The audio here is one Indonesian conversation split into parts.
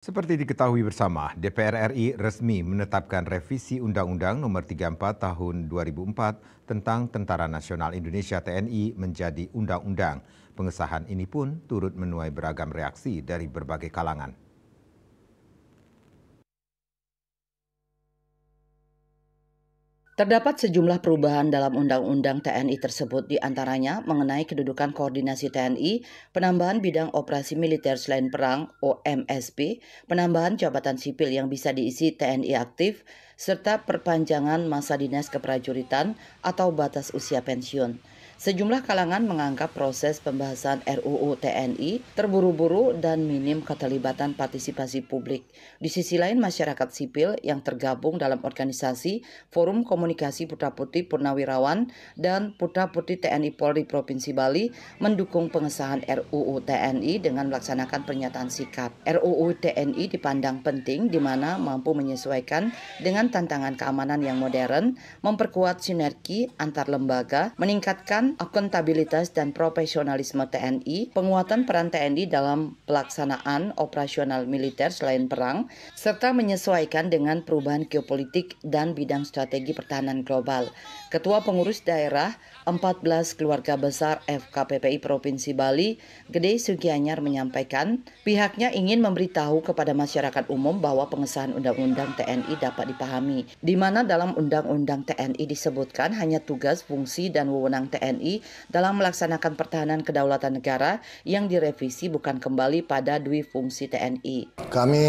Seperti diketahui bersama, DPR RI resmi menetapkan revisi Undang-Undang Nomor 34 Tahun 2004 tentang Tentara Nasional Indonesia (TNI) menjadi undang-undang. Pengesahan ini pun turut menuai beragam reaksi dari berbagai kalangan. Terdapat sejumlah perubahan dalam Undang-Undang TNI tersebut, di antaranya mengenai kedudukan koordinasi TNI, penambahan bidang operasi militer selain perang (OMSP), penambahan jabatan sipil yang bisa diisi TNI aktif, serta perpanjangan masa dinas keprajuritan atau batas usia pensiun. Sejumlah kalangan menganggap proses pembahasan RUU TNI terburu-buru dan minim keterlibatan partisipasi publik. Di sisi lain, masyarakat sipil yang tergabung dalam organisasi Forum Komunikasi Putra-Putri Purnawirawan dan Putra-Putri TNI Polri Provinsi Bali mendukung pengesahan RUU TNI dengan melaksanakan pernyataan sikap. RUU TNI dipandang penting di mana mampu menyesuaikan dengan tantangan keamanan yang modern, memperkuat sinergi antar lembaga, meningkatkan akuntabilitas dan profesionalisme TNI, penguatan peran TNI dalam pelaksanaan operasional militer selain perang, serta menyesuaikan dengan perubahan geopolitik dan bidang strategi pertahanan global. Ketua Pengurus Daerah 14 Keluarga Besar FKPPI Provinsi Bali, Gede Sugianyar menyampaikan, pihaknya ingin memberitahu kepada masyarakat umum bahwa pengesahan Undang-Undang TNI dapat dipahami, di mana dalam Undang-Undang TNI disebutkan hanya tugas, fungsi, dan wewenang TNI dalam melaksanakan pertahanan kedaulatan negara yang direvisi, bukan kembali pada dui fungsi TNI. Kami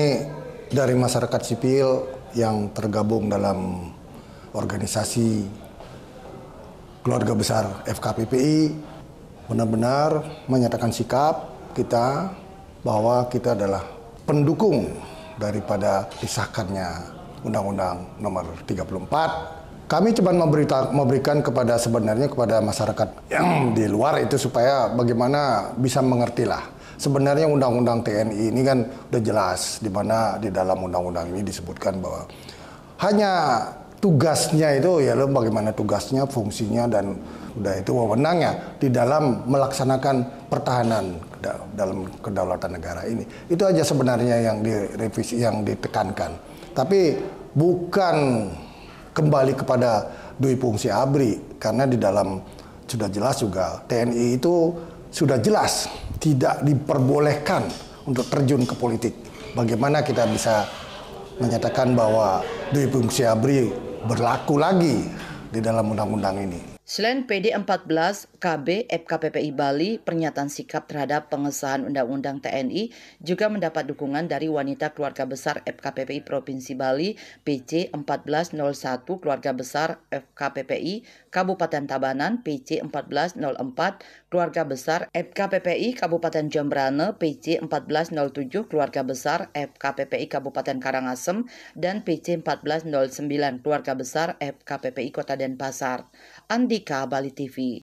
dari masyarakat sipil yang tergabung dalam organisasi Keluarga Besar FKPPI benar-benar menyatakan sikap kita bahwa kita adalah pendukung daripada disahkannya Undang-Undang Nomor 34. Kami cuma memberikan kepada masyarakat yang di luar itu supaya bagaimana bisa mengertilah. Sebenarnya Undang-Undang TNI ini kan udah jelas, di mana di dalam Undang-Undang ini disebutkan bahwa hanya tugasnya itu ya bagaimana tugasnya, fungsinya, dan udah itu wewenangnya di dalam melaksanakan pertahanan dalam kedaulatan negara ini. Itu aja sebenarnya yang direvisi, yang ditekankan. Tapi bukan kembali kepada dui fungsi ABRI, karena di dalam sudah jelas juga TNI itu sudah jelas tidak diperbolehkan untuk terjun ke politik. Bagaimana kita bisa menyatakan bahwa dui fungsi ABRI berlaku lagi di dalam undang-undang ini? Selain PD 14 KB FKPPI Bali, pernyataan sikap terhadap pengesahan Undang-Undang TNI juga mendapat dukungan dari Wanita Keluarga Besar FKPPI Provinsi Bali, PC 1401 Keluarga Besar FKPPI Kabupaten Tabanan, PC 1404 Keluarga Besar FKPPI Kabupaten Jembrane, PC 1407 Keluarga Besar FKPPI Kabupaten Karangasem, dan PC 1409 Keluarga Besar FKPPI Kota Denpasar. Andika, Bali TV.